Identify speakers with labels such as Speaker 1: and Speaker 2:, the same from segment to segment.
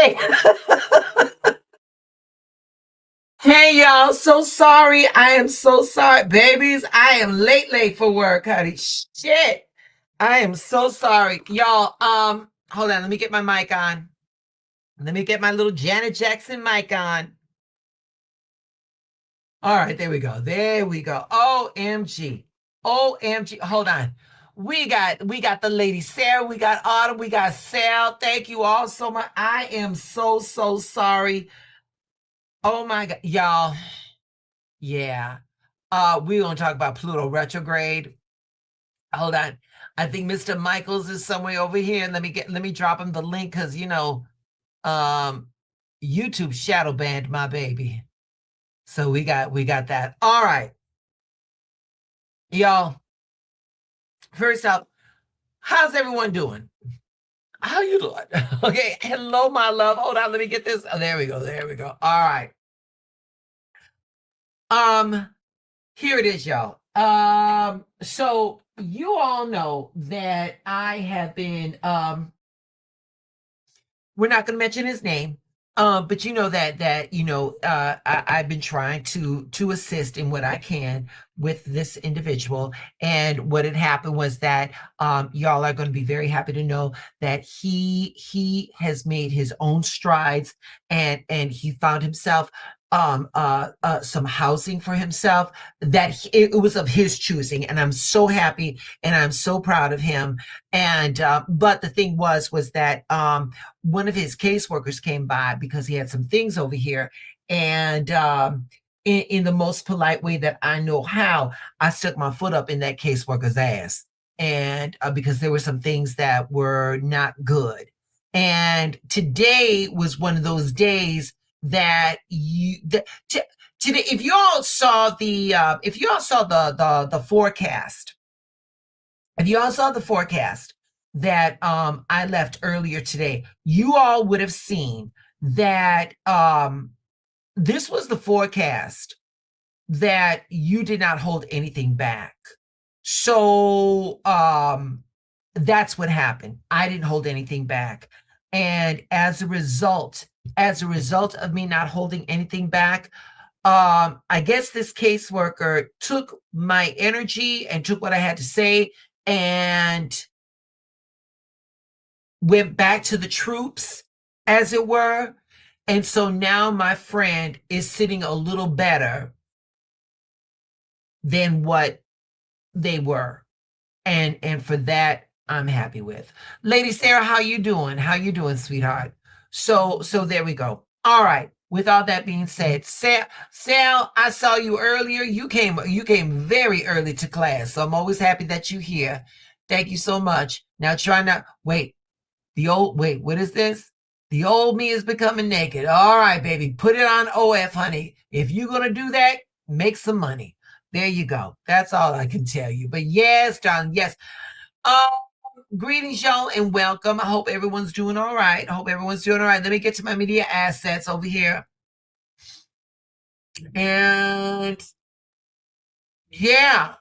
Speaker 1: Hey, hey, y'all. So sorry. I am so sorry, babies. I am late for work, honey. Shit. I am so sorry, y'all. Hold on. Let me get my mic on. Let me get my little Janet Jackson mic on. All right, there we go. There we go. OMG. OMG. Hold on. We got the lady Sarah, we got Autumn, we got Sal. Thank you all so much. I am so sorry. Oh my god, y'all. Yeah. We're gonna talk about Pluto retrograde. Hold on. I think Mr. Michaels is somewhere over here. Let me drop him the link because um YouTube shadow banned my baby. So we got that. All right. Y'all. First up, how's everyone doing? How you doing? Okay. Hello, my love. Hold on. Let me get this. Oh, there we go. There we go. All right. Here it is, y'all. So you all know that I have been we're not going to mention his name, but you know I've been trying to assist in what I can with this individual. And what had happened was that y'all are going to be very happy to know that he has made his own strides, and he found himself some housing for himself that it was of his choosing, and I'm so happy and I'm so proud of him. And but the thing was that one of his caseworkers came by because he had some things over here, and in the most polite way that I know how, I stuck my foot up in that caseworker's ass, and because there were some things that were not good. And today was one of those days that today, if you all saw the forecast, if you all saw the forecast that I left earlier today, you all would have seen that this was the forecast that you did not hold anything back. So that's what happened. I didn't hold anything back. And as a result of me not holding anything back, I guess this caseworker took my energy and took what I had to say and went back to the troops, as it were. And so now my friend is sitting a little better than what they were. And for that, I'm happy with. Lady Sarah, how you doing? How you doing, sweetheart? So there we go. All right. With all that being said, Sal, I saw you earlier. You came very early to class. So I'm always happy that you're here. Thank you so much. Now try not wait. What is this? The old me is becoming naked. All right, baby. Put it on OF, honey. If you're gonna do that, make some money. There you go. That's all I can tell you. But yes, darling, yes. Greetings, y'all, and welcome. I hope everyone's doing all right. Let me get to my media assets over here. And yeah.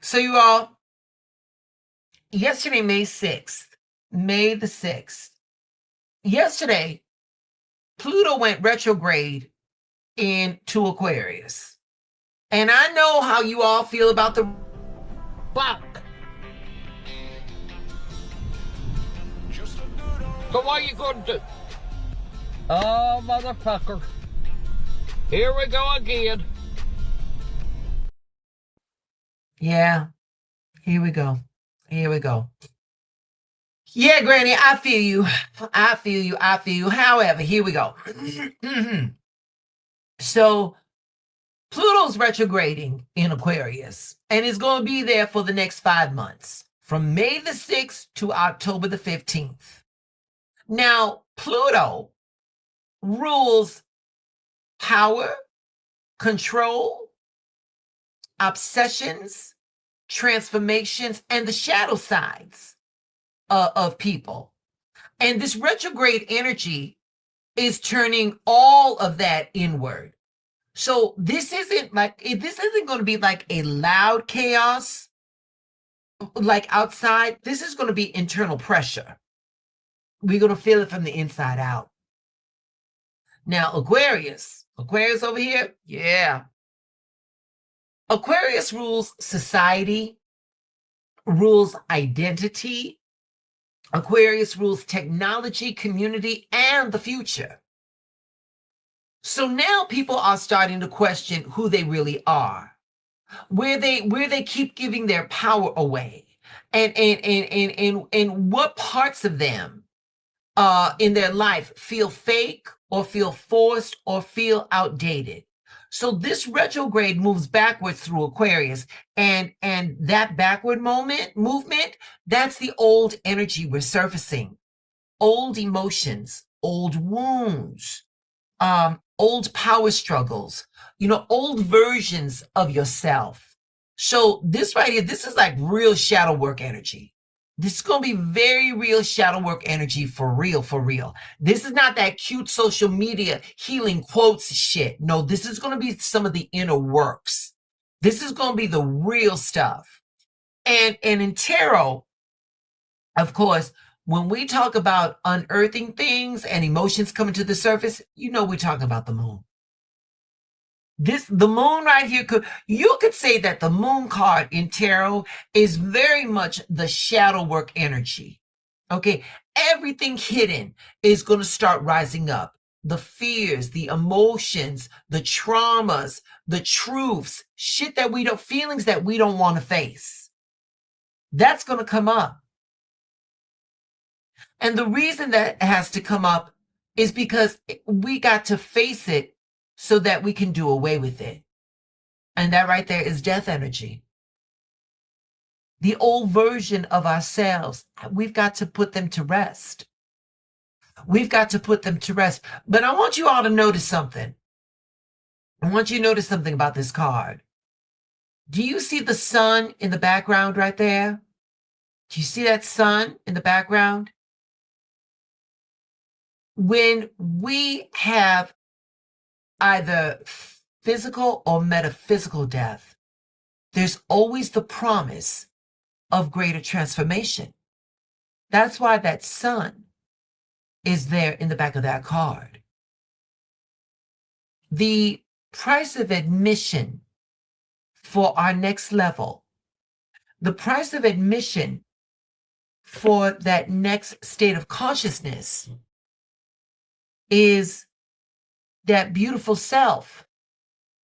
Speaker 1: So you all, yesterday, May the 6th, yesterday, Pluto went retrograde into Aquarius. And I know how you all feel about the fuck. So what are you going to do? Oh, motherfucker. Here we go again. Yeah. Here we go. Yeah, Granny, I feel you. However, here we go. So Pluto's retrograding in Aquarius, and is going to be there for the next 5 months, from May the 6th to October the 15th. Now, Pluto rules power, control, obsessions, transformations, and the shadow sides of people. And this retrograde energy is turning all of that inward. So this isn't going to be like a loud chaos like outside. This is going to be internal pressure. We're going to feel it from the inside out. Now, Aquarius over here, yeah. Aquarius rules society, rules identity. Aquarius rules technology, community, and the future. So now people are starting to question who they really are, where they keep giving their power away, and what parts of them in their life feel fake or feel forced or feel outdated. So this retrograde moves backwards through Aquarius, and that backward movement, that's the old energy resurfacing, old emotions, old wounds, old power struggles, old versions of yourself. So this right here, this is like real shadow work energy. This is going to be very real shadow work energy for real, for real. This is not that cute social media healing quotes shit. No, this is going to be some of the inner works. This is going to be the real stuff. And in tarot, of course, when we talk about unearthing things and emotions coming to the surface, we're talking about the moon. The moon right here, you could say that the moon card in tarot is very much the shadow work energy. Okay, everything hidden is going to start rising up. The fears, the emotions, the traumas, the truths, shit that we don't, feelings that we don't want to face. That's going to come up. And the reason that has to come up is because we got to face it so that we can do away with it. And that right there is death energy. The old version of ourselves, we've got to put them to rest. We've got to put them to rest. But I want you all to notice something. I want you to notice something about this card. Do you see the sun in the background right there? Do you see that sun in the background? When we have either physical or metaphysical death, there's always the promise of greater transformation. That's why that sun is there in the back of that card. The price of admission for our next level, the price of admission for that next state of consciousness is that beautiful self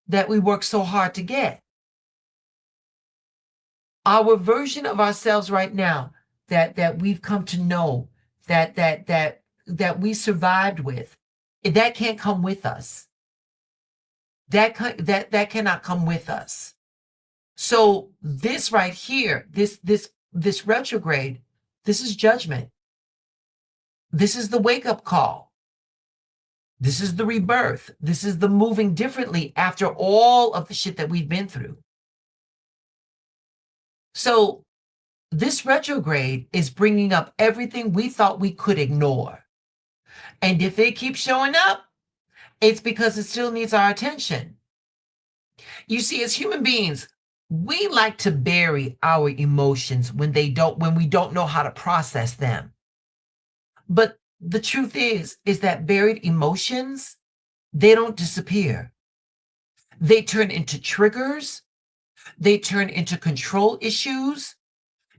Speaker 1: that we work so hard to get. Our version of ourselves right now that we've come to know, that we survived with, that can't come with us. That cannot come with us. So this right here, this retrograde, this is judgment. This is the wake-up call. This is the rebirth. This is the moving differently after all of the shit that we've been through. So this retrograde is bringing up everything we thought we could ignore. And if it keeps showing up, it's because it still needs our attention. You see, as human beings, we like to bury our emotions when we don't know how to process them. But the truth is that buried emotions, they don't disappear. They turn into triggers. They turn into control issues.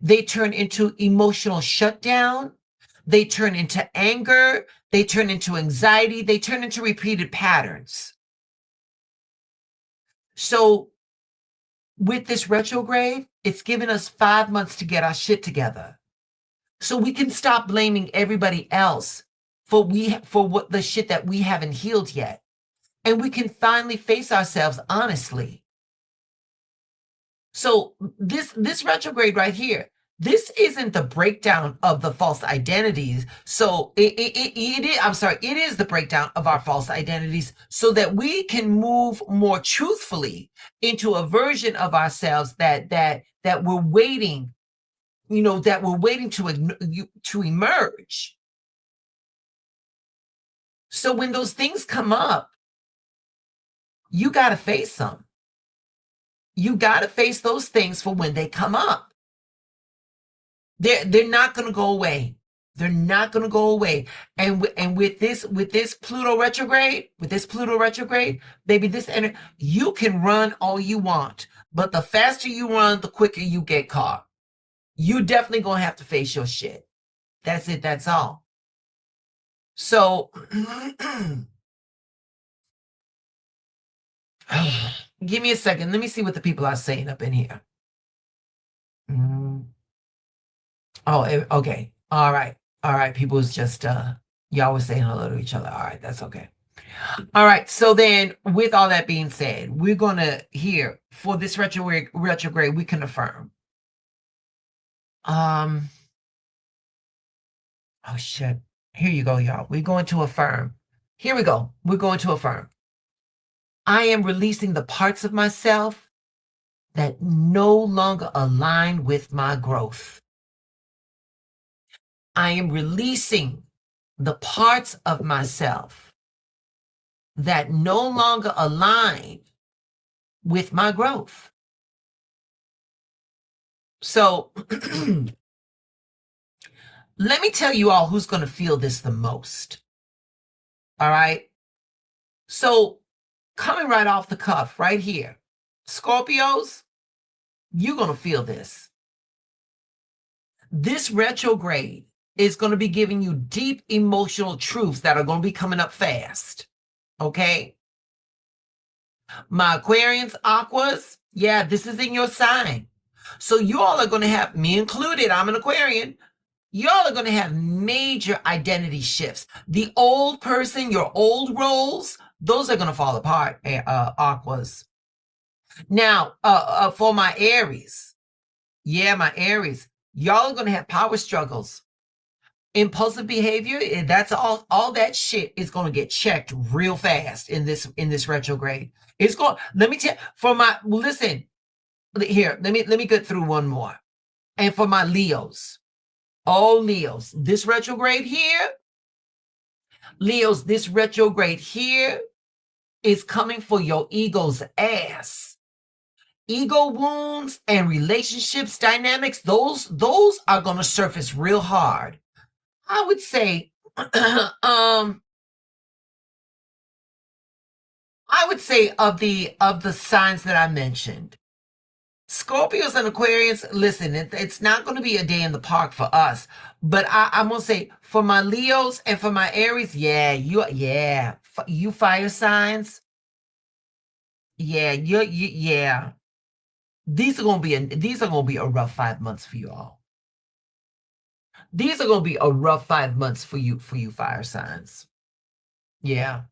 Speaker 1: They turn into emotional shutdown. They turn into anger. They turn into anxiety. They turn into repeated patterns. So with this retrograde, it's given us 5 months to get our shit together. So we can stop blaming everybody else for what the shit that we haven't healed yet. And we can finally face ourselves honestly. So this retrograde right here, this isn't the breakdown of the false identities. So it is the breakdown of our false identities so that we can move more truthfully into a version of ourselves that we're waiting, that we're waiting to emerge. So when those things come up, you got to face them. You got to face those things for when they come up. They're not going to go away. They're not going to go away. And with this Pluto retrograde, baby, you can run all you want, but the faster you run, the quicker you get caught. You definitely going to have to face your shit. That's it. That's all. So give me a second. Let me see what the people are saying up in here. Oh, okay. All right. All right. People's just y'all was saying hello to each other. All right, that's okay. All right. So then with all that being said, we're gonna here for this retrograde, we can affirm. Oh shit. Here you go, y'all. We're going to affirm. Here we go. We're going to affirm. I am releasing the parts of myself that no longer align with my growth. I am releasing the parts of myself that no longer align with my growth. So let me tell you all who's going to feel this the most. All right. So coming right off the cuff, right here, Scorpios, you're going to feel this. This retrograde is going to be giving you deep emotional truths that are going to be coming up fast. Okay. My Aquarians, Aquas, yeah, this is in your sign. So you all are going to have, me included, I'm an Aquarian. Y'all are going to have major identity shifts. The old person, your old roles, those are going to fall apart, Aquas. Now, for my Aries, yeah, my Aries, y'all are going to have power struggles. Impulsive behavior, that's all that shit is going to get checked real fast in this retrograde. It's going, let me tell, listen, here, let me get through one more. And for my Leos, oh, Leos, this retrograde here, Leos, this retrograde here is coming for your ego's ass. Ego wounds and relationships dynamics, those are going to surface real hard. I would say, I would say of the signs that I mentioned, Scorpios and Aquarians, listen, it's not going to be a day in the park for us, but I'm going to say for my Leos and for my Aries, you fire signs. Yeah, yeah. These are going to be a rough 5 months for you all. These are going to be a rough 5 months for you fire signs. Yeah.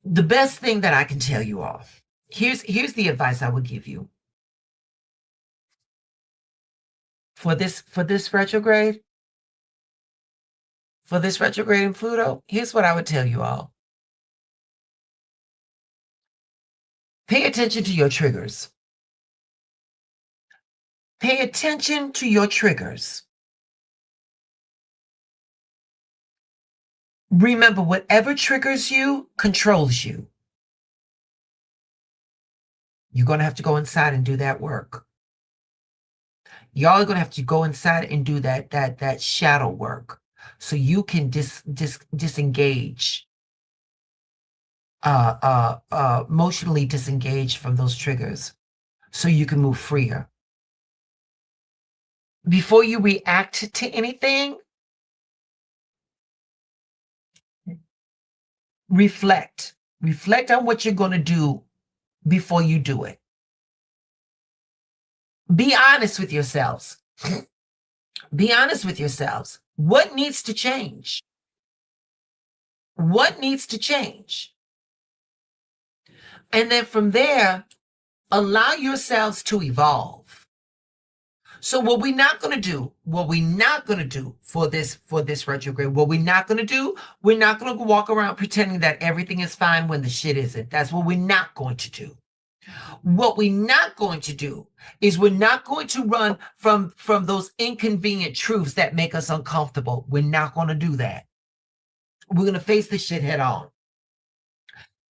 Speaker 1: The best thing that I can tell you all, here's the advice I would give you. For this retrograde, in Pluto, here's what I would tell you all. Pay attention to your triggers. Pay attention to your triggers. Remember, whatever triggers you controls you. You're going to have to go inside and do that work. Y'all are going to have to go inside and do that shadow work so you can disengage, emotionally disengage from those triggers so you can move freer. Before you react to anything, reflect on what you're going to do before you do it. Be honest with yourselves. Be honest with yourselves. What needs to change? What needs to change? And then from there, allow yourselves to evolve. So what we're not going to do for this retrograde, we're not going to walk around pretending that everything is fine when the shit isn't. That's what we're not going to do. What we're not going to do is we're not going to run from those inconvenient truths that make us uncomfortable. We're not going to do that. We're going to face this shit head on.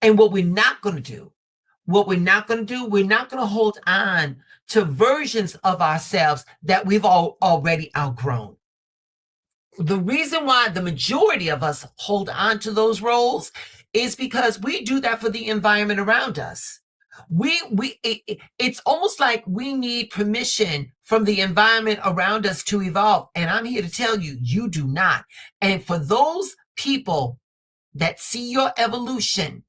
Speaker 1: And what we're not going to do, we're not going to hold on to versions of ourselves that we've already outgrown. The reason why the majority of us hold on to those roles is because we do that for the environment around us. It's almost like we need permission from the environment around us to evolve. And I'm here to tell you, you do not. And for those people that see your evolution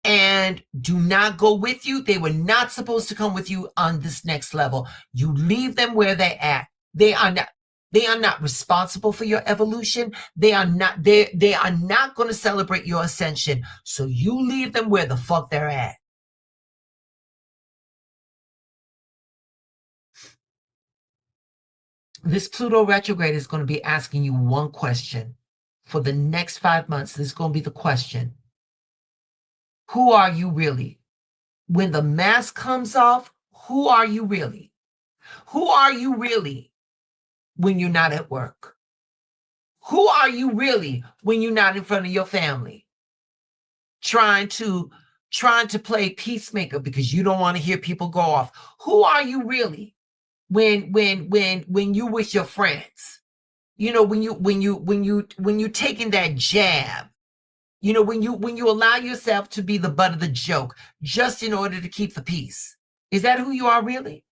Speaker 1: and do not go with you, they were not supposed to come with you on this next level. You leave them where they're at. They are not responsible for your evolution. They are not going to celebrate your ascension. So you leave them where the fuck they're at. This Pluto retrograde is going to be asking you one question. For the next 5 months, this is going to be the question. Who are you really? When the mask comes off, who are you really? Who are you really when you're not at work? Who are you really when you're not in front of your family? Trying to play peacemaker because you don't want to hear people go off. Who are you really when you with your friends? You know, when you taking that jab. You know, when you allow yourself to be the butt of the joke just in order to keep the peace. Is that who you are really?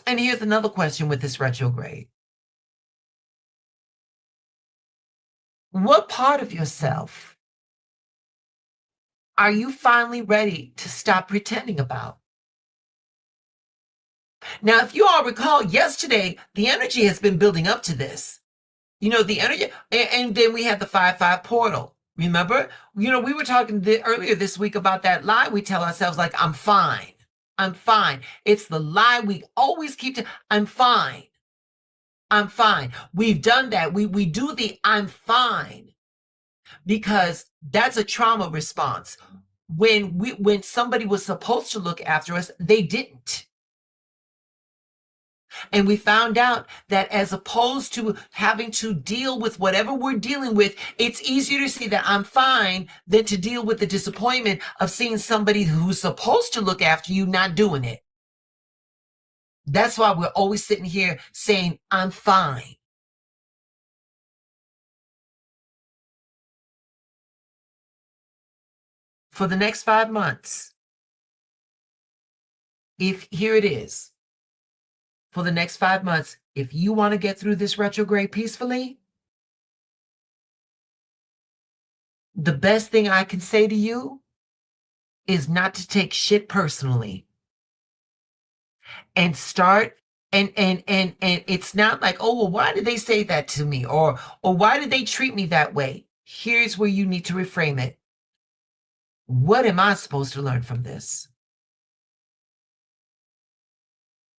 Speaker 1: And here's another question with this retrograde. What part of yourself are you finally ready to stop pretending about? Now, if you all recall yesterday, the energy has been building up to this. You know, the energy, and then we had the 5-5 portal. Remember? You know, we were talking earlier this week about that lie we tell ourselves, like, I'm fine. I'm fine. It's the lie we always keep to, I'm fine. I'm fine. We've done that. We do the I'm fine because that's a trauma response. When somebody was supposed to look after us, they didn't. And we found out that as opposed to having to deal with whatever we're dealing with, it's easier to see that I'm fine than to deal with the disappointment of seeing somebody who's supposed to look after you not doing it. That's why we're always sitting here saying, I'm fine. For the next 5 months, here it is. For the next 5 months, if you want to get through this retrograde peacefully, the best thing I can say to you is not to take shit personally. And start and it's not like, oh, well, why did they say that to me? Or why did they treat me that way? Here's where you need to reframe it. What am I supposed to learn from this?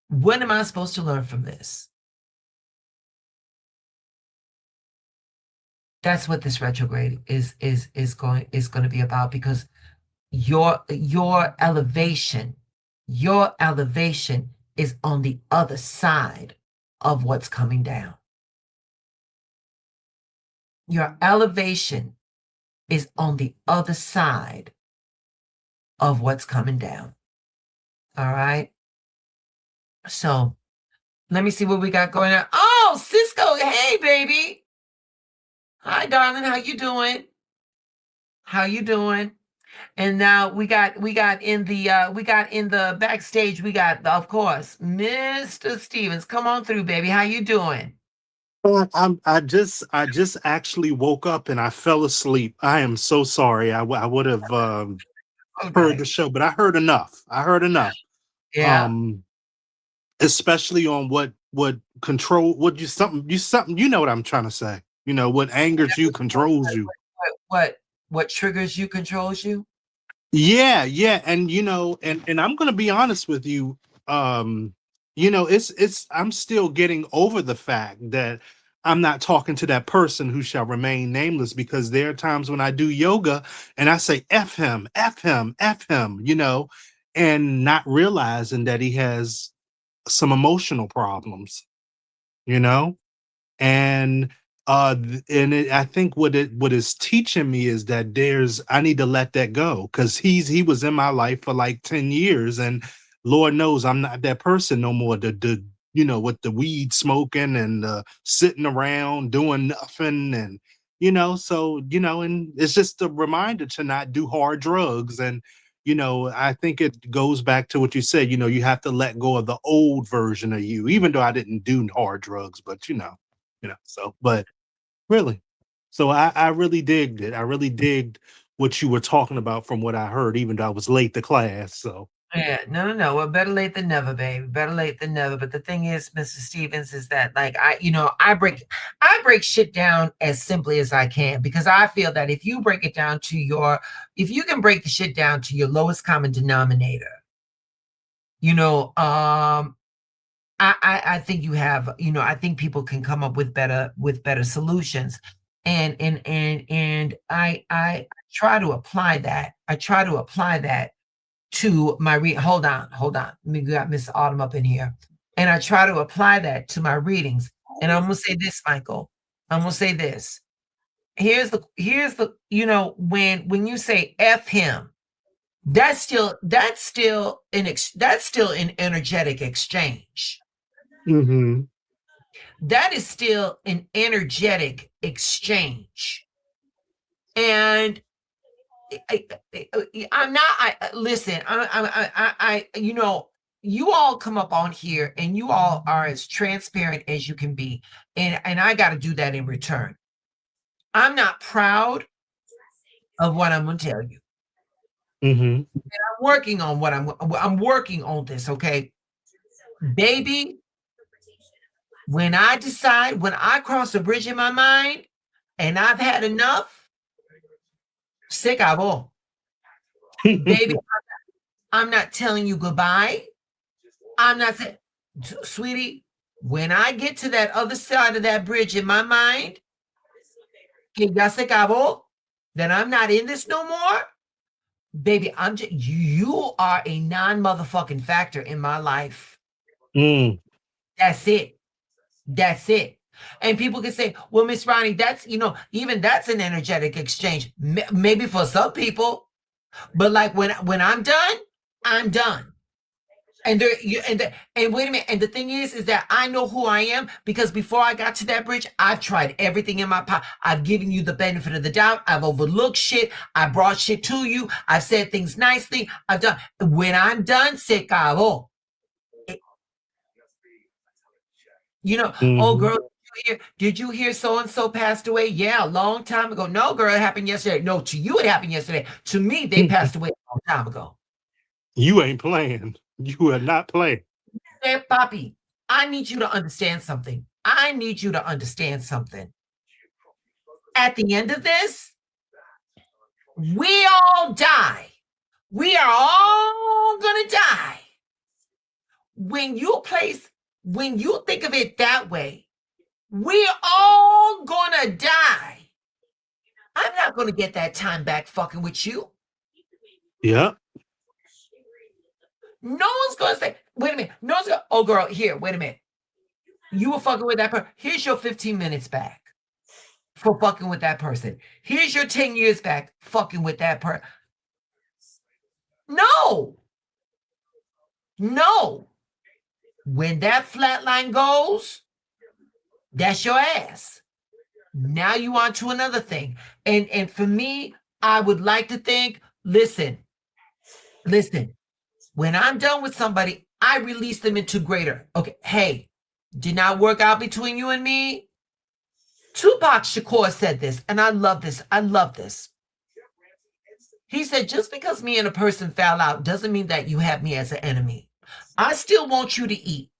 Speaker 1: What am I supposed to learn from this? That's what this retrograde is going to be about, because your elevation is on the other side of what's coming down. Your elevation is on the other side of what's coming down. All right. So let me see what we got going on. Oh, Cisco. Hey, baby. Hi, darling. How you doing? How you doing? And now we got in the backstage, we got, of course, Mr. Stevens. Come on through, baby. How you doing?
Speaker 2: I just actually woke up and I fell asleep. I am so sorry. I would have heard the show, but I heard enough.
Speaker 1: Yeah.
Speaker 2: Especially on what control what you something you know what I'm trying to say. You know, what angers you controls you.
Speaker 1: What triggers you controls you?
Speaker 2: Yeah, and you know, and I'm gonna be honest with you. You know, it's I'm still getting over the fact that I'm not talking to that person who shall remain nameless, because there are times when I do yoga and I say F him, F him, F him, you know, and not realizing that he has some emotional problems, you know, and I think what is teaching me is that I need to let that go, because he was in my life for like 10 years, and Lord knows I'm not that person no more. The with the weed smoking and sitting around doing nothing, and so and it's just a reminder to not do hard drugs. And I think it goes back to what you said. You have to let go of the old version of you, even though I didn't do hard drugs, but so. But really. So I really digged it. I really digged what you were talking about from what I heard, even though I was late to class. So
Speaker 1: Yeah, no, no, no. Well, better late than never, baby. Better late than never. But the thing is, Mr. Stevens, is that like I break shit down as simply as I can, because I feel that if you break it down to if you can break the shit down to your lowest common denominator, you know, I think you have, I think people can come up with better solutions. And I try to apply that. I try to apply that to my hold on, hold on. We got Miss Autumn up in here. And I try to apply that to my readings. And I'm gonna say this, Michael. I'm gonna say this. Here's the when you say F him, that's still an energetic exchange.
Speaker 2: hmm
Speaker 1: That is still an energetic exchange. And I'm not. Listen. You all come up on here, and you all are as transparent as you can be, and I got to do that in return. I'm not proud of what I'm going to tell you.
Speaker 2: hmm
Speaker 1: I'm working on I'm working on this. Okay, baby. When I cross a bridge in my mind, and I've had enough, se acabó. Baby, I'm not telling you goodbye. I'm not saying, sweetie, when I get to that other side of that bridge in my mind, que ya se acabó, that I'm not in this no more, baby, you are a non-motherfucking factor in my life.
Speaker 2: mm.
Speaker 1: That's it. That's it. And people can say, well, Miss Ronnie, that's, even that's an energetic exchange. Maybe for some people, but like when I'm done, I'm done. And and wait a minute. And the thing is that I know who I am, because before I got to that bridge, I've tried everything in my power. I've given you the benefit of the doubt. I've overlooked shit. I brought shit to you. I've said things nicely. I've done. When I'm done, se acabó. It- oh
Speaker 2: hmm
Speaker 1: girl, did you hear so and so passed away? Yeah, a long time ago. No, girl, it happened yesterday. No, to you it happened yesterday. To me, they passed away a long time ago.
Speaker 2: You ain't playing. You are not playing.
Speaker 1: Hey, Papi, I need you to understand something. I need you to understand something. At the end of this, we all die. We are all gonna die. When when you think of it that way, we're all gonna die. I'm not gonna get that time back fucking with you.
Speaker 2: Yeah.
Speaker 1: No one's gonna say, wait a minute. No one's gonna, oh girl, here, wait a minute. You were fucking with that person. Here's your 15 minutes back for fucking with that person. Here's your 10 years back fucking with that person. No, no. When that flat line goes, that's your ass. Now you on to another thing. And for me, I would like to think, listen, when I'm done with somebody, I release them into greater. Okay, hey, did not work out between you and me? Tupac Shakur said this, and I love this. I love this. He said, just because me and a person fell out doesn't mean that you have me as an enemy. I still want you to eat,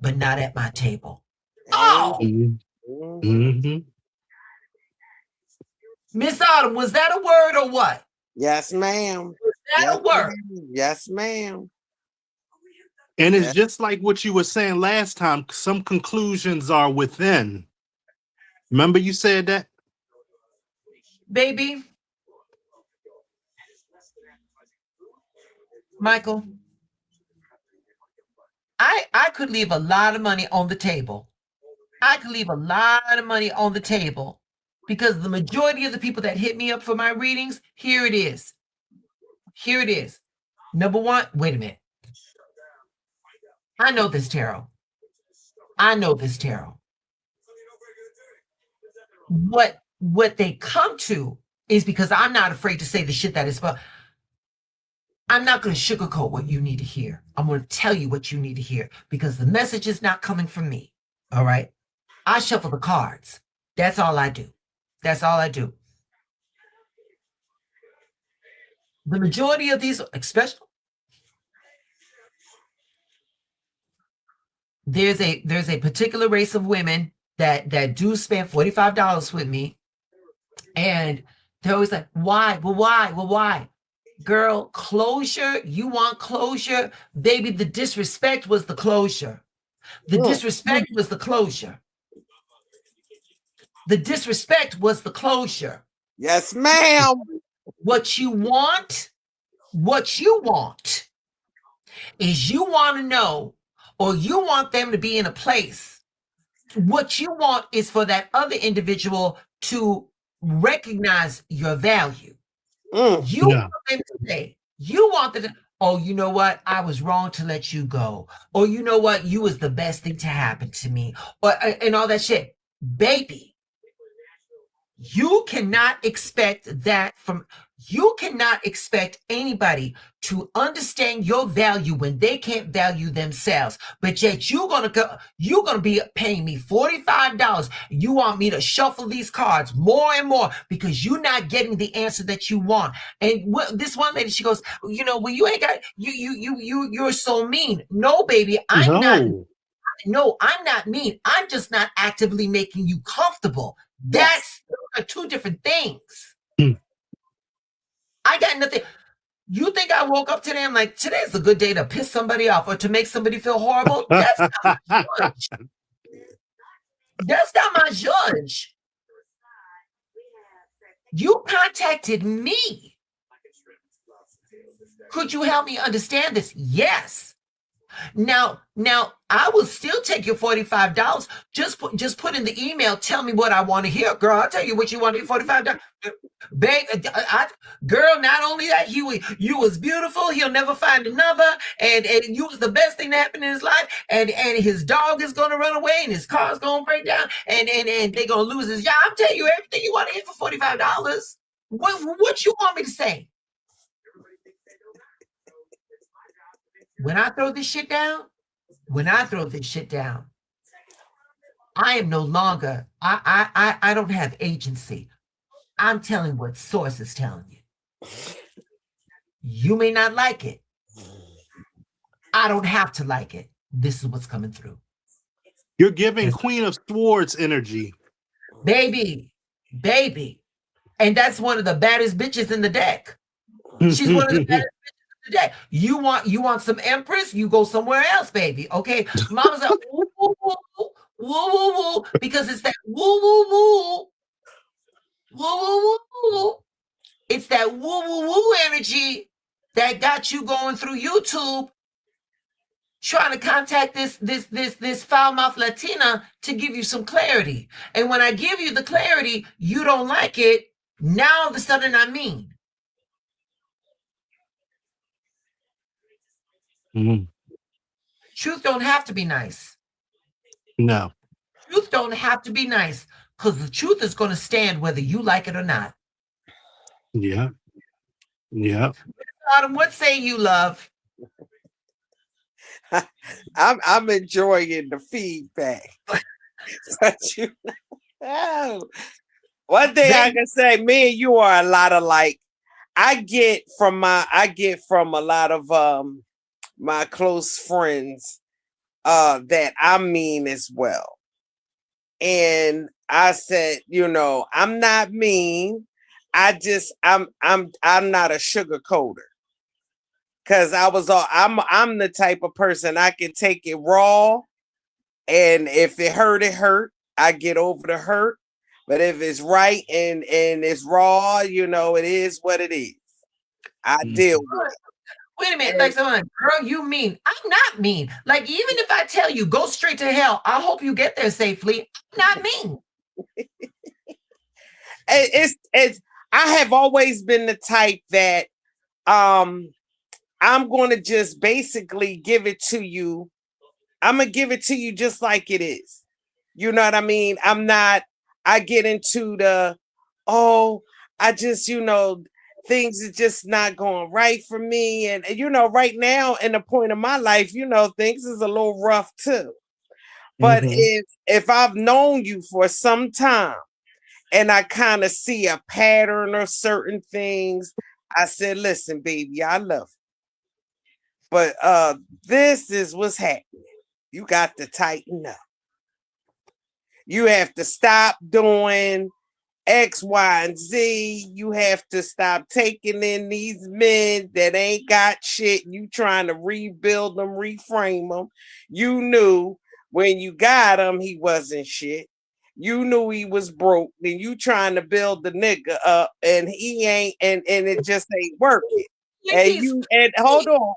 Speaker 1: but not at my table. Oh,
Speaker 2: Mm-hmm.
Speaker 1: Miss Autumn, was that a word or what?
Speaker 3: Yes, ma'am.
Speaker 1: Was that
Speaker 3: Yes,
Speaker 1: a word?
Speaker 3: ma'am. Yes, ma'am.
Speaker 2: And it's
Speaker 3: Yes.
Speaker 2: just like what you were saying last time. Some conclusions are within. Remember you said that?
Speaker 1: Baby, Michael, I could leave a lot of money on the table I could leave a lot of money on the table because the majority of the people that hit me up for my readings, here it is. Here it is. Number one, wait a minute. I know this tarot. I know this tarot. What they come to is because I'm not afraid to say the shit that is, but I'm not going to sugarcoat what you need to hear. I'm going to tell you what you need to hear because the message is not coming from me. All right. I shuffle the cards. That's all I do. That's all I do. The majority of these, especially, there's a particular race of women that do spend $45 with me, and they're always like, why? Well, why? Well, why? Girl, closure. You want closure, baby? The disrespect was the closure. The disrespect was the closure. The disrespect was the closure.
Speaker 3: Yes, ma'am.
Speaker 1: What you want is you want to know, or you want them to be in a place. What you want is for that other individual to recognize your value. You want them to say, you want them to, oh, you know what? I was wrong to let you go. Or you know what? You was the best thing to happen to me. Or and all that shit. Baby, you cannot expect anybody to understand your value when they can't value themselves. But yet you're gonna be paying me $45. You want me to shuffle these cards more and more because you're not getting the answer that you want. And this one lady, she goes, you know, well, you ain't got you're so mean. No, baby, I'm not. No, I'm not mean. I'm just not actively making you comfortable. That's two different things. I got nothing. You think I woke up today? I'm like, today's a good day to piss somebody off or to make somebody feel horrible? That's not my judge. That's not my judge. You contacted me. Could you help me understand this? Yes. Now, I will still take your $45. Just put in the email. Tell me what I want to hear, girl. I'll tell you what you want to hear. $45, babe. Girl, not only that, you was beautiful. He'll never find another, and you was the best thing that happened in his life. And his dog is gonna run away, and his car's gonna break down, and they're gonna lose his job. I'm telling you everything you want to hear for $45. What you want me to say? When I throw this shit down, I am no longer, I don't have agency. I'm telling what source is telling you. You may not like it. I don't have to like it. This is what's coming through.
Speaker 2: You're giving Queen of Swords energy.
Speaker 1: Baby. And that's one of the baddest bitches in the deck. She's one of the baddest bitches. Today. You want some Empress? You go somewhere else, baby. Okay. Mama's like woo woo woo woo woo woo because it's that woo woo woo woo woo woo. It's that woo woo woo energy that got you going through YouTube trying to contact this foul mouth Latina to give you some clarity. And when I give you the clarity, you don't like it. Now all of a sudden I'm mean. Truth don't have to be nice.
Speaker 2: No.
Speaker 1: Truth don't have to be nice because the truth is going to stand whether you like it or not.
Speaker 2: Yeah.
Speaker 1: Autumn, what say you, love?
Speaker 3: I'm enjoying the feedback. But you know, one thing I can say, me and you are a lot alike. I get from a lot of my close friends that I'm mean as well. And I said, you know, I'm not mean. I'm not a sugarcoater. Cause I'm the type of person I can take it raw. And if it hurt, it hurt. I get over the hurt. But if it's right and it's raw, you know, it is what it is. I deal with it.
Speaker 1: Wait a minute, like someone, girl, you mean? I'm not mean. Like, even if I tell you go straight to hell, I hope you get there safely. I'm not mean.
Speaker 3: It's I have always been the type that I'm going to just basically give it to you. I'm going to give it to you just like it is. You know what I mean? I get into oh, I just, things are just not going right for me. And, right now in the point of my life, things is a little rough too. But if I've known you for some time and I kind of see a pattern of certain things, I said, listen, baby, I love you. But this is what's happening. You got to tighten up. You have to stop doing X, Y, and Z. You have to stop taking in these men that ain't got shit. You trying to rebuild them, reframe them. You knew when you got him, he wasn't shit. You knew he was broke. Then you trying to build the nigga up, and he ain't, and it just ain't working. And hold on,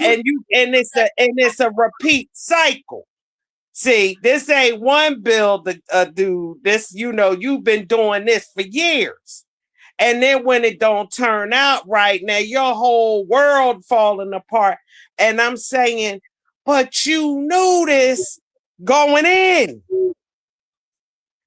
Speaker 3: and it's a repeat cycle. See, this ain't one build, dude. This, you've been doing this for years. And then when it don't turn out right, now your whole world falling apart. And I'm saying, but you knew this going in.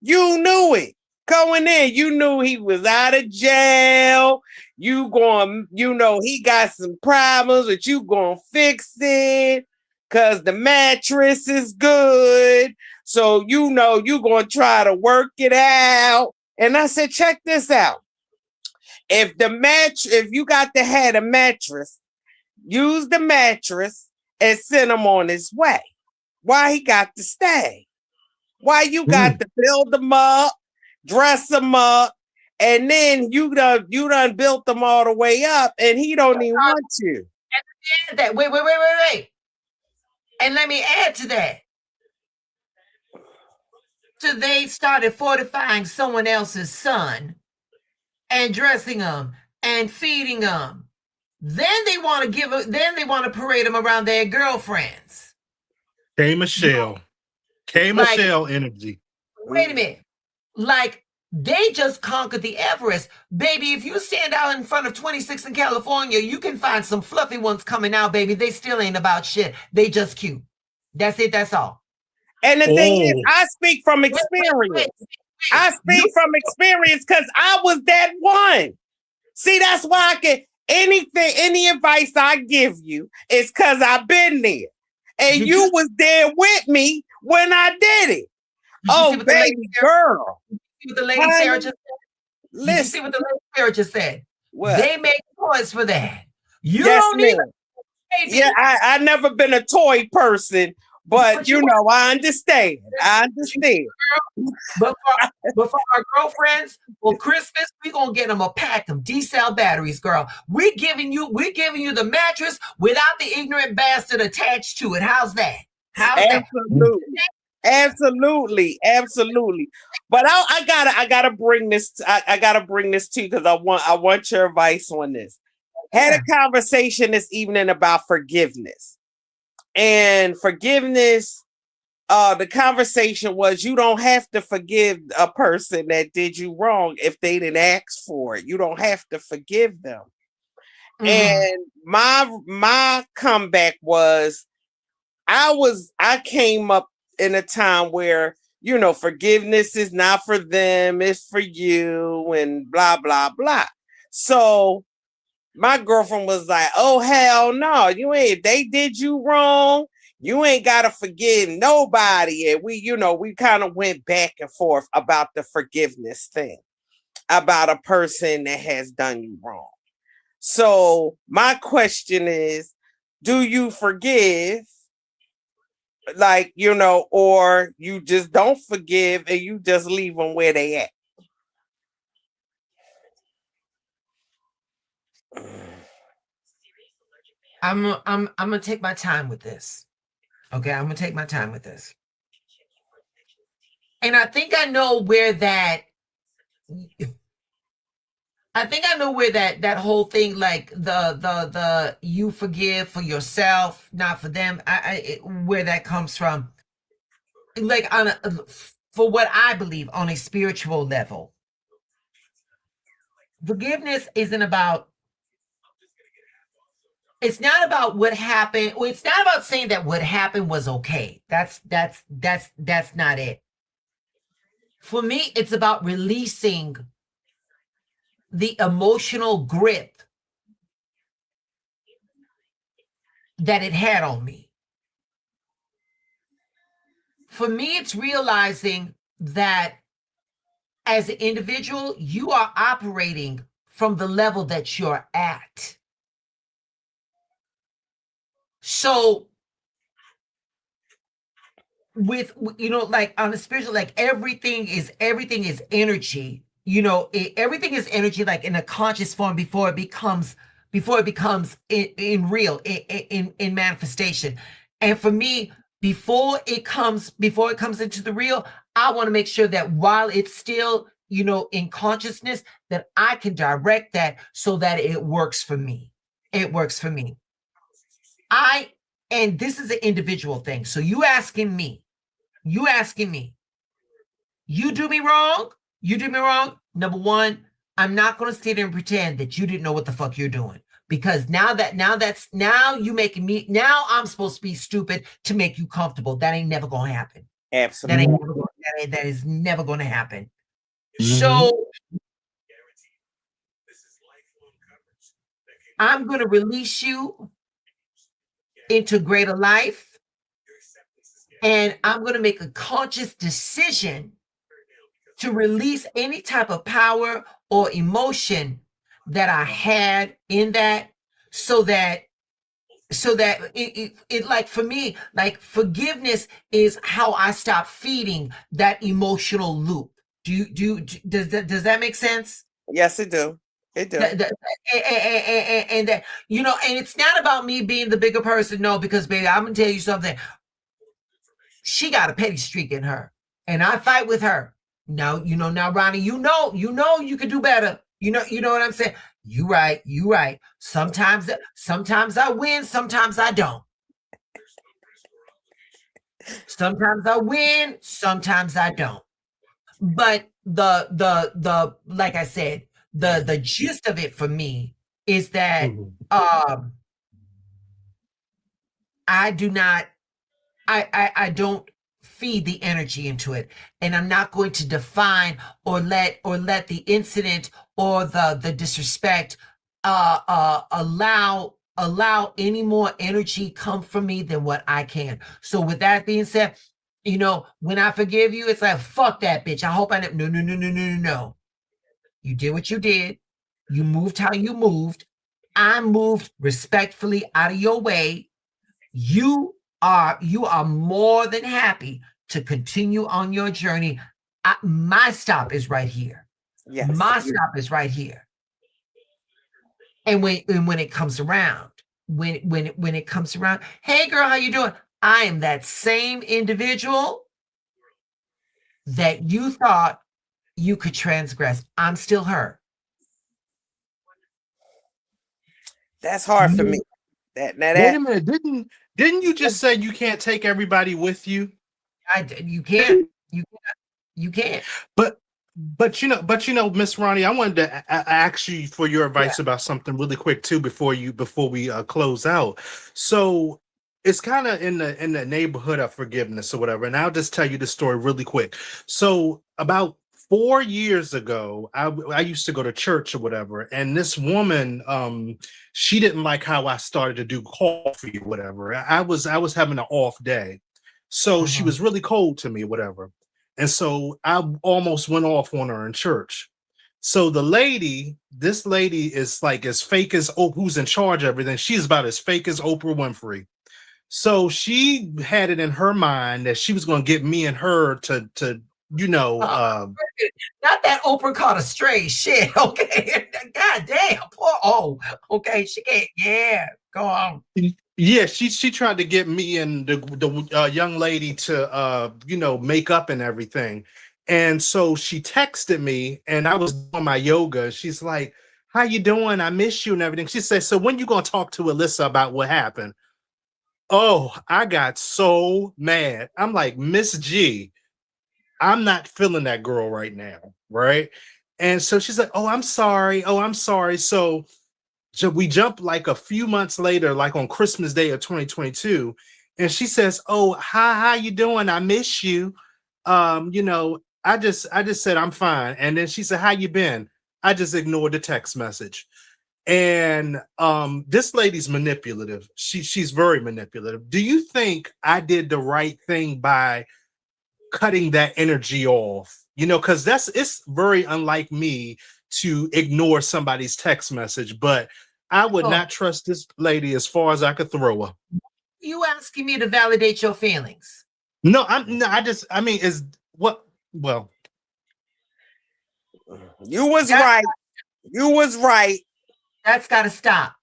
Speaker 3: You knew it going in. You knew he was out of jail. You going, he got some problems, but you gonna fix it. Cause the mattress is good. So you gonna try to work it out. And I said, check this out. If you got to have a mattress, use the mattress and send him on his way. Why he got to stay? Why you got to build them up, dress them up, and then you done built them all the way up, and he don't even want you.
Speaker 1: Wait. And let me add to that. So they started fortifying someone else's son and dressing them and feeding them. Then they want to parade them around their girlfriends.
Speaker 2: K Michelle. K Michelle energy.
Speaker 1: Wait a minute. Like, they just conquered the Everest. Baby, if you stand out in front of 26 in California, you can find some fluffy ones coming out, baby. They still ain't about shit. They just cute. That's it. That's all.
Speaker 3: And the thing is, I speak from experience. I speak from experience because I was that one. See, that's why any advice I give you is because I've been there. And you was there with me when I did it. Oh, baby girl.
Speaker 1: See what the lady Sarah just said? Did you see what the lady Sarah just said? What? They make toys for that. You don't need
Speaker 3: Yeah, I never been a toy person, but I understand. I understand.
Speaker 1: But for our girlfriends, for Christmas, we're gonna get them a pack of D-cell batteries, girl. We're giving you the mattress without the ignorant bastard attached to it. How's that?
Speaker 3: Absolutely. But I gotta bring this. I gotta bring this to you because I want your advice on this. Had a conversation this evening about forgiveness. And forgiveness, the conversation was you don't have to forgive a person that did you wrong if they didn't ask for it. You don't have to forgive them. And my comeback was I came up in a time where, forgiveness is not for them, it's for you, and blah, blah, blah. So my girlfriend was like, oh, hell no, they did you wrong. You ain't got to forgive nobody. And we kind of went back and forth about the forgiveness thing, about a person that has done you wrong. So my question is, do you forgive? Like, or you just don't forgive and you just leave them where they at?
Speaker 1: I'm gonna take my time with this. Okay, I'm gonna take my time with this. And I think I know where that I think I know where that whole thing, like the you forgive for yourself, not for them. Where that comes from, like for what I believe on a spiritual level, forgiveness isn't about. It's not about what happened. Well, it's not about saying that what happened was okay. That's not it. For me, it's about releasing the emotional grip that it had on me. For me, it's realizing that as an individual, you are operating from the level that you're at. So with, like on a spiritual, like everything is energy. Everything is energy, like in a conscious form before it becomes in real, in manifestation. And for me, before it comes into the real, I want to make sure that while it's still, in consciousness, that I can direct that so that it works for me. It works for me. And this is an individual thing. So you asking me, you do me wrong. Number one, I'm not going to sit there and pretend that you didn't know what the fuck you're doing. Because now you making me, now I'm supposed to be stupid to make you comfortable. That ain't never going to happen.
Speaker 3: Absolutely.
Speaker 1: That is never going to happen.
Speaker 2: Mm-hmm.
Speaker 1: So I'm going to release you into greater life. And I'm going to make a conscious decision to release any type of power or emotion that I had in that, so that it like, for me, like forgiveness is how I stop feeding that emotional loop. Does that make sense?
Speaker 3: Yes, it do. It do.
Speaker 1: And that, and it's not about me being the bigger person. No, because baby, I'm gonna tell you something. She got a petty streak in her, and I fight with her. Now, now, Ronnie, you could do better. You know what I'm saying? You right. Sometimes I win, sometimes I don't. Sometimes I win, sometimes I don't. But the like I said, the gist of it for me is that I do not, I don't feed the energy into it, and I'm not going to define or let the incident or the disrespect allow any more energy come from me than what I can. So with that being said, when I forgive you, it's like, fuck that bitch. I hope I never. No. You did what you did. You moved how you moved. I moved respectfully out of your way. You are more than happy to continue on your journey. My stop is right here.
Speaker 3: Yes.
Speaker 1: My stop is right here. And when it comes around, when it comes around, hey girl, how you doing? I am that same individual that you thought you could transgress. I'm still her.
Speaker 3: That's hard for me.
Speaker 2: Wait a minute, didn't you just say you can't take everybody with you?
Speaker 1: You can't. You can't.
Speaker 2: But Miss Ronnie, I wanted to ask you for your advice about something really quick too before we close out. So it's kind of in the neighborhood of forgiveness or whatever, and I'll just tell you the story really quick. So about 4 years ago, I used to go to church or whatever, and this woman, she didn't like how I started to do coffee or whatever. I was having an off day, so she was really cold to me, whatever. And so I almost went off on her in church. So this lady is like as fake as who's in charge of everything. She's about as fake as Oprah Winfrey. So she had it in her mind that she was going to get me and her to
Speaker 1: not that Oprah caught a stray shit. Okay, god damn, poor okay, she can't. Go on.
Speaker 2: Yeah, she tried to get me and the young lady to make up and everything. And so she texted me, and I was doing my yoga. She's like, how you doing? I miss you and everything. She said, so when you gonna talk to Alyssa about what happened? Oh, I got so mad. I'm like, Miss G, I'm not feeling that girl right now, right? And so she's like, oh, I'm sorry. Oh, I'm sorry. So we jump like a few months later, like on Christmas Day of 2022, and she says, "Oh, hi, how you doing? I miss you. I just said I'm fine." And then she said, "How you been?" I just ignored the text message. And this lady's manipulative. She's very manipulative. Do you think I did the right thing by cutting that energy off? Because it's very unlike me to ignore somebody's text message, but I would
Speaker 1: Oh,
Speaker 2: not trust this lady as far as I could throw her.
Speaker 1: you asking me to validate your feelings?
Speaker 2: No, I mean, is what? Well,
Speaker 3: You was
Speaker 1: That-
Speaker 3: right. You was right.
Speaker 1: That's got to stop.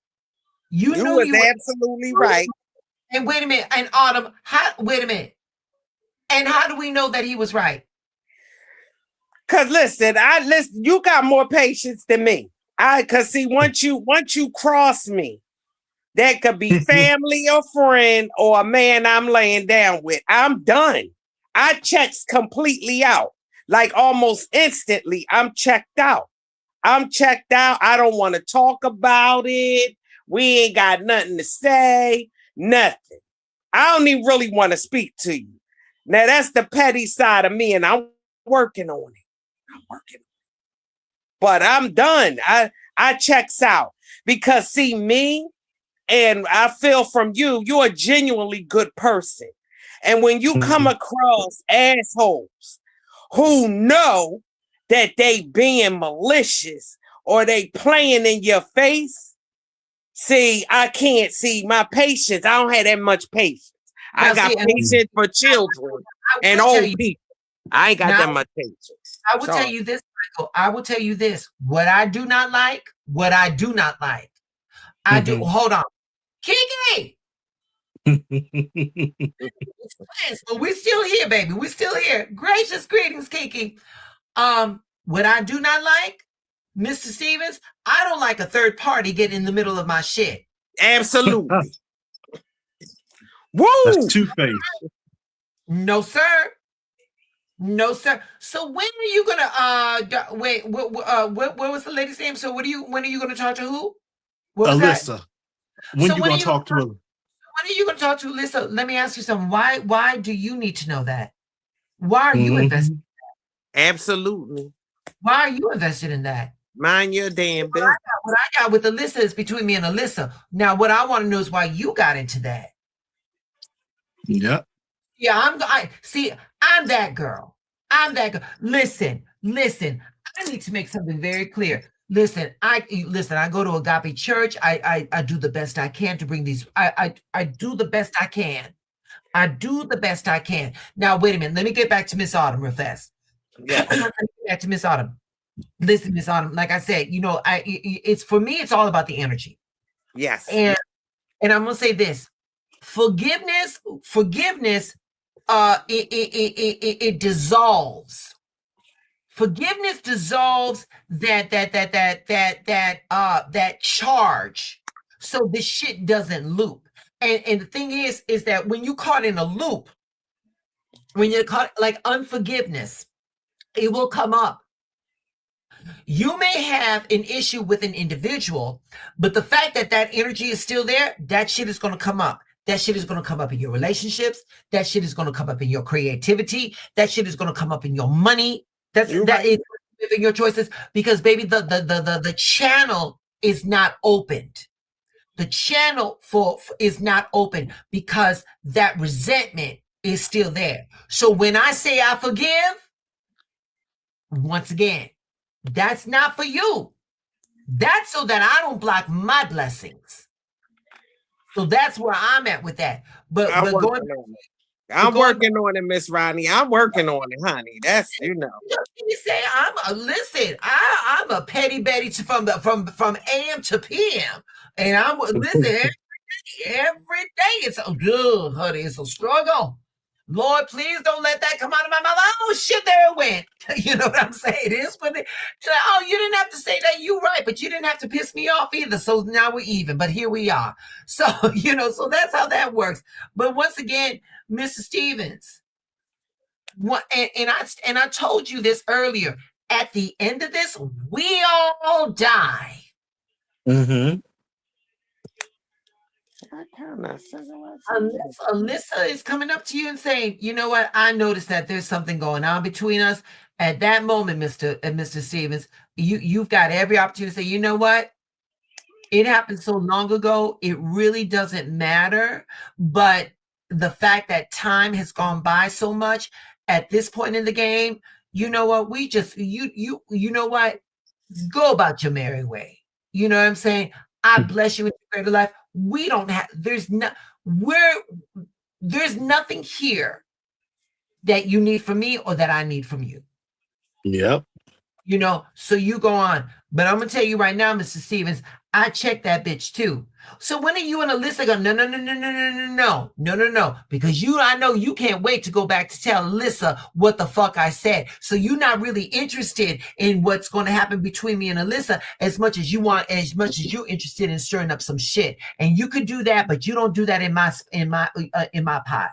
Speaker 1: You
Speaker 3: You
Speaker 1: knew
Speaker 3: was
Speaker 1: you were.
Speaker 3: absolutely right.
Speaker 1: And wait a minute. And Autumn, wait a minute. And how do we know that he was right?
Speaker 3: Cause listen, you got more patience than me. Cause see, once you cross me, that could be family or friend or a man I'm laying down with. I'm done. I checks completely out. Like almost instantly, I'm checked out. I'm checked out. I don't want to talk about it. We ain't got nothing to say. Nothing. I don't even really want to speak to you. Now that's the petty side of me, and I'm working on it. But I'm done. I checks out because see me, and I feel from you, you're a genuinely good person. And when you come across assholes who know that they being malicious or they playing in your face, see, I can't see my patience. I don't have that much patience. I got patience for children and old people. I ain't got that much patience.
Speaker 1: I will tell you this, Michael. I will tell you this. What I do not like. I do. Hold on. Kiki! But we're still here, baby. We're still here. Gracious greetings, Kiki. What I do not like, Mr. Stevens, I don't like a third party getting in the middle of my shit.
Speaker 3: Absolutely. Woo!
Speaker 2: That's two-faced.
Speaker 1: No, sir. No, sir. So when are you gonna wait? What was the lady's name? So when are you gonna talk to who? What was
Speaker 2: Alyssa.
Speaker 1: That?
Speaker 2: When
Speaker 1: So
Speaker 2: you gonna talk to her?
Speaker 1: When are you gonna talk to Alyssa? Let me ask you something. Why do you need to know that? Why are you invested?
Speaker 3: Absolutely.
Speaker 1: Why are you invested in that?
Speaker 3: Mind your damn business.
Speaker 1: What I got with Alyssa is between me and Alyssa. Now, what I want to know is why you got into that.
Speaker 2: Yeah.
Speaker 1: Yeah, I'm that girl. I'm that girl. Listen. I need to make something very clear. Listen. I go to Agape Church. I do the best I can to bring these. I do the best I can. I do the best I can. Now, wait a minute. Let me get back to Miss Autumn real fast.
Speaker 3: Yeah.
Speaker 1: Let me get back to Miss Autumn. Listen, Miss Autumn. Like I said, it's for me. It's all about the energy.
Speaker 3: Yes.
Speaker 1: And I'm gonna say this: forgiveness. It dissolves. Forgiveness dissolves that charge, so this shit doesn't loop. And the thing is that when you caught in a loop, when you're caught like unforgiveness, it will come up. You may have an issue with an individual, but the fact that energy is still there, that shit is going to come up. That shit is going to come up in your relationships. That shit is going to come up in your creativity. That shit is going to come up in your money. That is in your choices, because baby, the channel is not opened. The channel is not open because that resentment is still there. So when I say I forgive, once again, that's not for you. That's so that I don't block my blessings. So that's where I'm at with that.
Speaker 3: I'm working on it, Miss Ronnie. I'm working on it, honey. That's
Speaker 1: You say I'm a petty Betty from AM to PM, and I'm listen every day. It's so good, honey. It's a struggle. Lord, please don't let that come out of my mouth. Oh shit, there it went. You know what I'm saying? It is what it, like, oh, you didn't have to say that. You right, but you didn't have to piss me off either. So now we're even. But here we are. So so that's how that works. But once again, Mr. Stevens, what and I told you this earlier. At the end of this, we all die.
Speaker 2: Mm-hmm.
Speaker 1: Unless Alyssa is coming up to you and saying, you know what, I noticed that there's something going on between us. At that moment, Mr. Stevens, you've got every opportunity to say, you know what? It happened so long ago, it really doesn't matter. But the fact that time has gone by so much at this point in the game, you know what? We just you know what? Go about your merry way. You know what I'm saying? I bless you with your greater life. We don't have, there's nothing here that you need from me or that I need from you.
Speaker 2: Yep.
Speaker 1: So you go on. But I'm gonna tell you right now, Mr. Stevens, I checked that bitch too. So when are you and Alyssa go, no, because I know you can't wait to go back to tell Alyssa what the fuck I said. So you're not really interested in what's going to happen between me and Alyssa as much as you're interested in stirring up some shit. And you could do that, but you don't do that in my pot.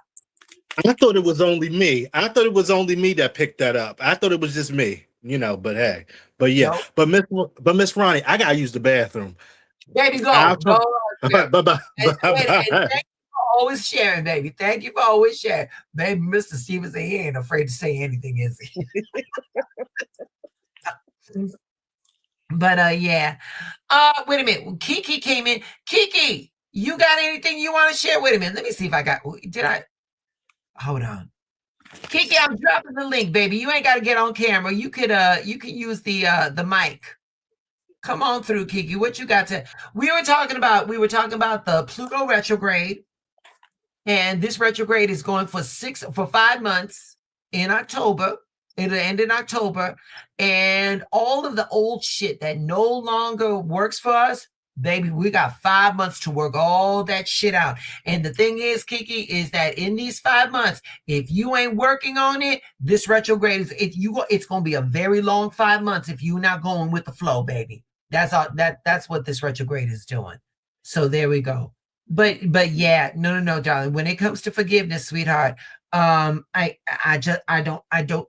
Speaker 2: I thought it was only me. I thought it was only me that picked that up. I thought it was just me, but hey, but yeah, nope. but Miss Ronnie, I gotta use the bathroom.
Speaker 1: Baby, go. Bye bye. Thank you for always sharing, baby. Thank you for always sharing, baby. Mr. Stevens, he ain't afraid to say anything, is he? But yeah. Wait a minute. Kiki came in. Kiki, you got anything you want to share? Wait a minute. Let me see if I got. Did I? Hold on. Kiki, I'm dropping the link, baby. You ain't got to get on camera. You could use the mic. Come on through, Kiki. What you got to? We were talking about the Pluto retrograde, and this retrograde is going for 5 months in October. It'll end in October, and all of the old shit that no longer works for us, baby, we got 5 months to work all that shit out. And the thing is, Kiki, is that in these 5 months, if you ain't working on it, this retrograde is it's going to be a very long 5 months if you're not going with the flow, baby. That's all. That's what this retrograde is doing. So there we go. But yeah, no, darling. When it comes to forgiveness, sweetheart, I don't.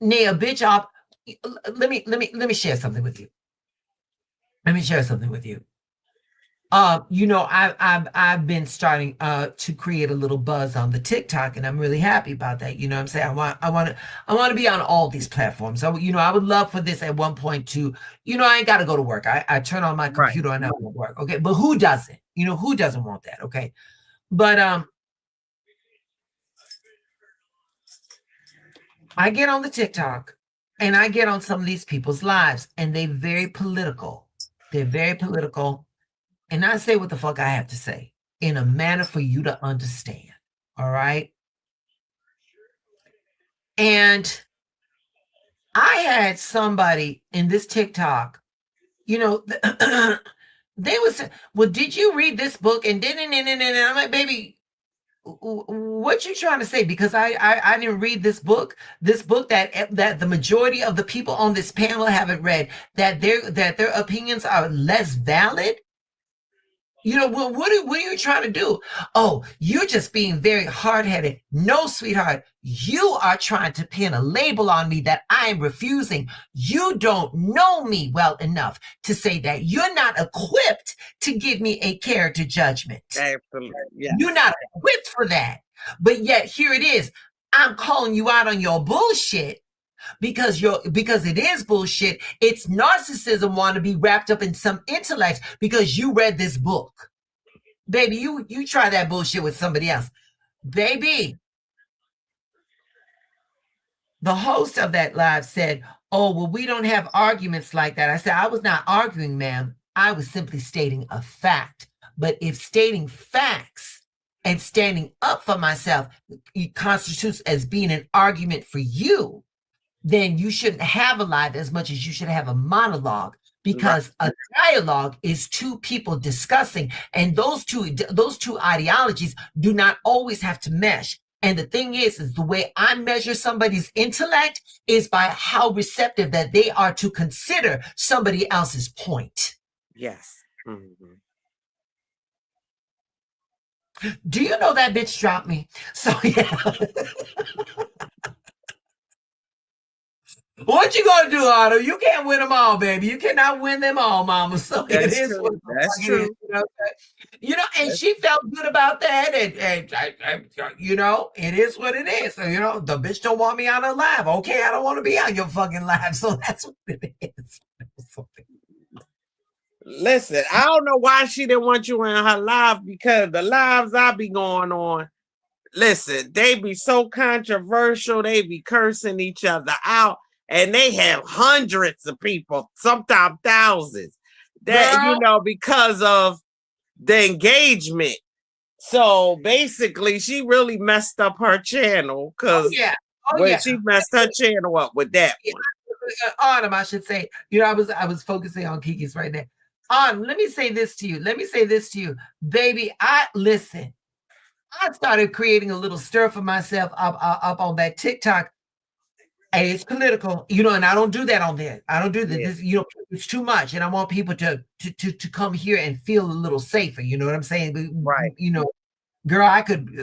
Speaker 1: Nia, bitch, let me share something with you. I've been starting to create a little buzz on the TikTok, and I'm really happy about that. You know what I'm saying? I want to be on all these platforms. So, I would love for this at one point to, I ain't got to go to work. I turn on my computer and I won't work. Okay. But who doesn't? Who doesn't want that? Okay. But I get on the TikTok and I get on some of these people's lives, and they're very political. And I say what the fuck I have to say in a manner for you to understand. All right. And I had somebody in this TikTok, they was, well, did you read this book? And I'm like, baby, what you trying to say? Because I didn't read this book that the majority of the people on this panel haven't read, that their opinions are less valid. What are you trying to do? Oh, you're just being very hard-headed. No, sweetheart, you are trying to pin a label on me that I am refusing. You don't know me well enough to say that. You're not equipped to give me a character judgment.
Speaker 3: Absolutely. Yes.
Speaker 1: You're not equipped for that. But yet here it is. I'm calling you out on your bullshit. Because it is bullshit. It's narcissism want to be wrapped up in some intellect because you read this book. Baby, you try that bullshit with somebody else. Baby. The host of that live said, oh, well, we don't have arguments like that. I said, I was not arguing, ma'am. I was simply stating a fact. But if stating facts and standing up for myself constitutes as being an argument for you, then you shouldn't have a live as much as you should have a monologue, because a dialogue is two people discussing, and those two ideologies do not always have to mesh. And the thing is the way I measure somebody's intellect is by how receptive that they are to consider somebody else's point.
Speaker 3: Yes. Mm-hmm.
Speaker 1: Do you know that bitch dropped me? So yeah. What you gonna do, Otto? You can't win them all, baby. You cannot win them all, mama. So
Speaker 3: That's
Speaker 1: it is
Speaker 3: true.
Speaker 1: what the
Speaker 3: That's
Speaker 1: fuck it
Speaker 3: true.
Speaker 1: is. And she felt good about that, and it is what it is. So the bitch don't want me on her live. Okay, I don't want to be on your fucking live. So that's what it is.
Speaker 3: Listen, I don't know why she didn't want you in her live, because the lives I be going on, listen, they be so controversial. They be cursing each other out, and they have hundreds of people, sometimes thousands, that because of the engagement. So basically, she really messed up her channel, because she messed her channel up with that one.
Speaker 1: Autumn, I should say. I was focusing on Kiki's right now. Let me say this to you, baby. I started creating a little stir for myself up on that TikTok. And it's political, and I don't do that on there. I don't do that. This, it's too much, and I want people to come here and feel a little safer. You know what I'm saying?
Speaker 3: Right.
Speaker 1: Girl, I could.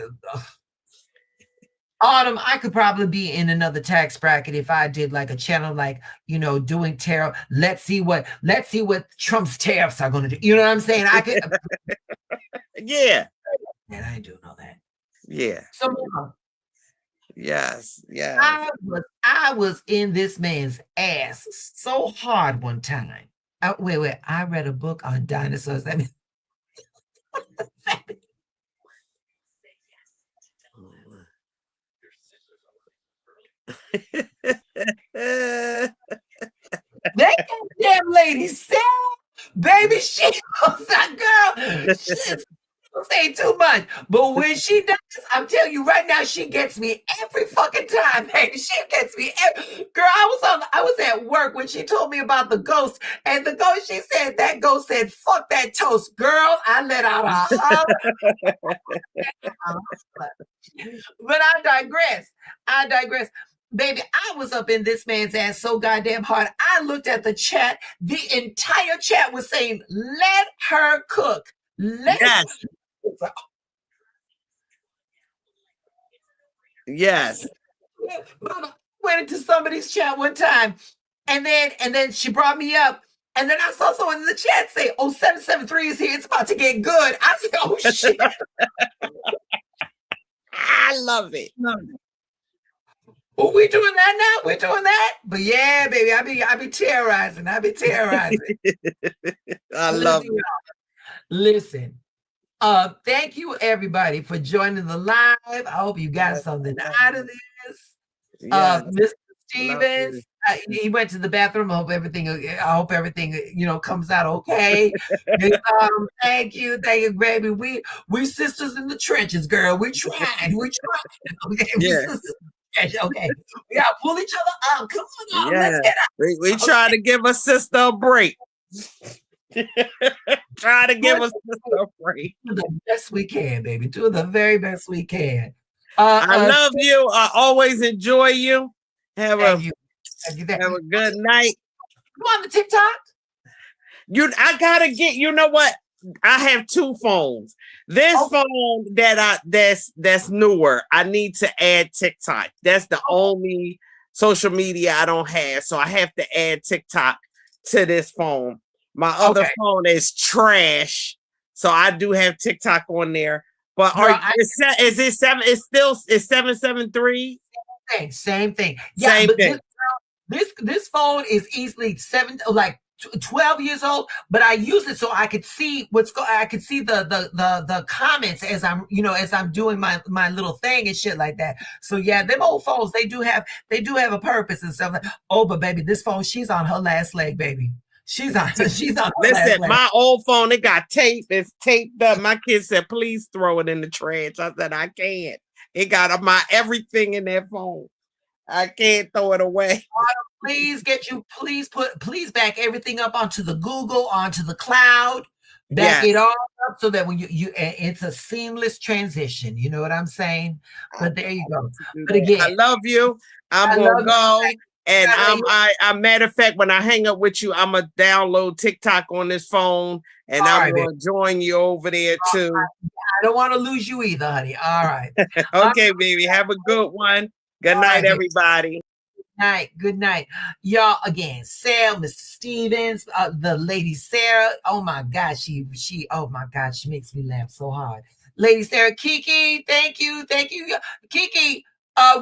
Speaker 1: Autumn, I could probably be in another tax bracket if I did like a channel, like, doing tariff. Let's see what Trump's tariffs are going to do. You know what I'm saying? I could.
Speaker 3: Yeah.
Speaker 1: And I ain't doing all that.
Speaker 3: Yeah.
Speaker 1: So,
Speaker 3: yes.
Speaker 1: I was in this man's ass so hard one time. Wait. I read a book on dinosaurs. I mean, that damn lady said, baby, she was that girl. She's say too much, but when she does, I'm telling you right now, she gets me every fucking time, baby. She gets me girl. I was at work when she told me about the ghost, and the ghost, that ghost said, fuck that toast, girl. I let out a holler. But I digress. Baby, I was up in this man's ass so goddamn hard. I looked at the chat. The entire chat was saying, let her cook.
Speaker 3: Yes.
Speaker 1: Went into somebody's chat one time, and then she brought me up, and then I saw someone in the chat say, "Oh, 773 is here. It's about to get good." I said, "Oh shit."
Speaker 3: I love it.
Speaker 1: Well, we doing that now. We're doing that. But yeah, baby, I be terrorizing. I love it. Listen. Thank you everybody for joining the live. I hope you got something out of this. Mr. Stevens, he went to the bathroom. I hope everything comes out okay. Thank you, baby. We sisters in the trenches, girl. We trying. Okay, okay. We gotta pull each other up. Come on, let's get out.
Speaker 3: We try to give a sister a break. Try to give us a break.
Speaker 1: Do the best we can, baby. Do the very best we can.
Speaker 3: I love you. I always enjoy you. Have a good night.
Speaker 1: You on the TikTok?
Speaker 3: I gotta get. You know what? I have two phones. This phone that's newer. I need to add TikTok. That's the only social media I don't have. So I have to add TikTok to this phone. My other phone is trash, so I do have TikTok on there. But is it 773?
Speaker 1: Same thing. Yeah,
Speaker 3: same thing.
Speaker 1: This phone is easily 12 years old, but I use it so I could see I could see the comments as I'm doing my little thing and shit like that. So yeah, them old phones, they do have a purpose and stuff. But baby, this phone, she's on her last leg, baby. She's on.
Speaker 3: Listen, my old phone, it got tape. It's taped up. My kid said, "Please throw it in the trash." I said, "I can't." It got my everything in that phone. I can't throw it away.
Speaker 1: Please back everything up onto the Google, onto the cloud. Back
Speaker 3: Yes.
Speaker 1: it all up so that when it's a seamless transition. You know what I'm saying? But there you go. But
Speaker 3: I
Speaker 1: again,
Speaker 3: love you. I'm
Speaker 1: I
Speaker 3: gonna
Speaker 1: love
Speaker 3: go.
Speaker 1: you.
Speaker 3: And
Speaker 1: Gotta
Speaker 3: I matter of fact, when I hang up with you, I'm gonna download TikTok on this phone, and
Speaker 1: All
Speaker 3: I'm
Speaker 1: right, baby.
Speaker 3: gonna join you over there too.
Speaker 1: I don't want to lose you either, honey. All right.
Speaker 3: Okay, baby. Have a good one. Good
Speaker 1: All
Speaker 3: night,
Speaker 1: right, baby.
Speaker 3: everybody.
Speaker 1: Good night. Y'all, again, Sarah, Mr. Stevens, the lady Sarah. Oh my God, oh my God, she makes me laugh so hard. Lady Sarah, Kiki, thank you. Kiki,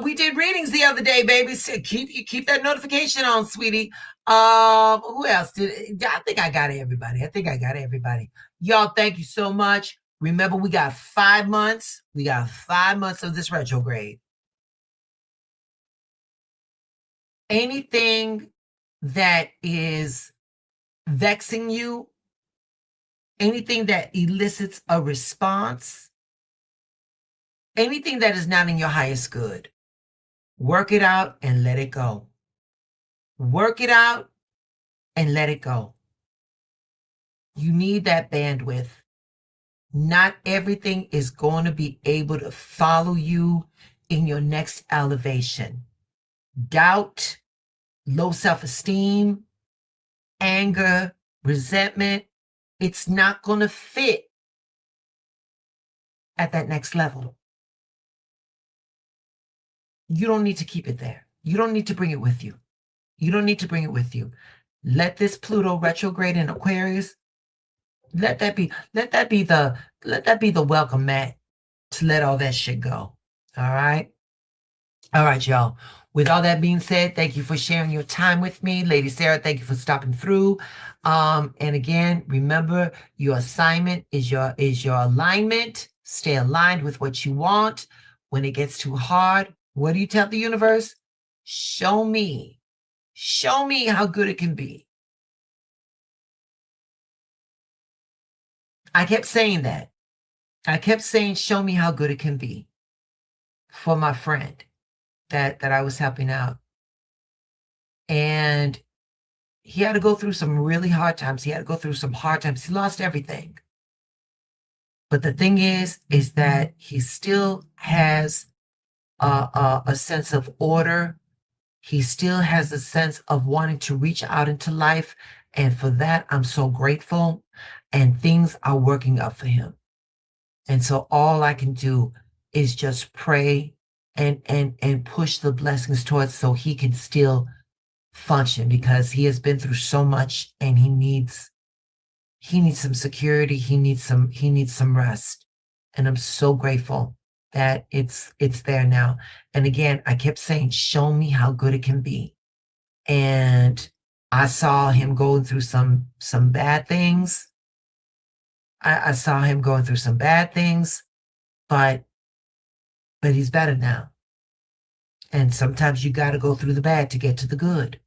Speaker 1: we did readings the other day, baby. So keep that notification on, sweetie. Who else did? I think I got everybody. Y'all, thank you so much. Remember, we got 5 months. We got 5 months of this retrograde. Anything that is vexing you, anything that elicits a response, anything that is not in your highest good, work it out and let it go. Work it out and let it go. You need that bandwidth. Not everything is going to be able to follow you in your next elevation. Doubt, low self-esteem, anger, resentment, it's not going to fit at that next level. You don't need to keep it there. You don't need to bring it with you. Let this Pluto retrograde in Aquarius, let that be the welcome mat to let all that shit go. All right, y'all. With all that being said, thank you for sharing your time with me. Lady Sarah, thank you for stopping through. And again, remember, your assignment is your alignment. Stay aligned with what you want. When it gets too hard, what do you tell the universe? Show me how good it can be. I kept saying that. I kept saying, show me how good it can be for my friend that I was helping out. And he had to go through some really hard times. He lost everything. But the thing is that he still has a sense of order. He still has a sense of wanting to reach out into life. And for that, I'm so grateful. And things are working out for him. And so all I can do is just pray and push the blessings towards so he can still function, because he has been through so much and he needs some security. He needs some rest. And I'm so grateful that it's there now. And again, I kept saying, show me how good it can be. And I saw him going through some bad things. I saw him going through some bad things, but he's better now. And sometimes you got to go through the bad to get to the good.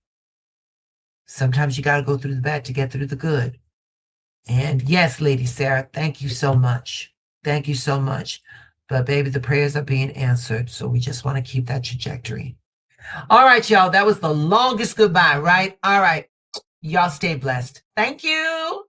Speaker 1: And yes, Lady Sarah, thank you so much. But baby, the prayers are being answered. So we just want to keep that trajectory. All right, y'all. That was the longest goodbye, right? All right. Y'all stay blessed. Thank you.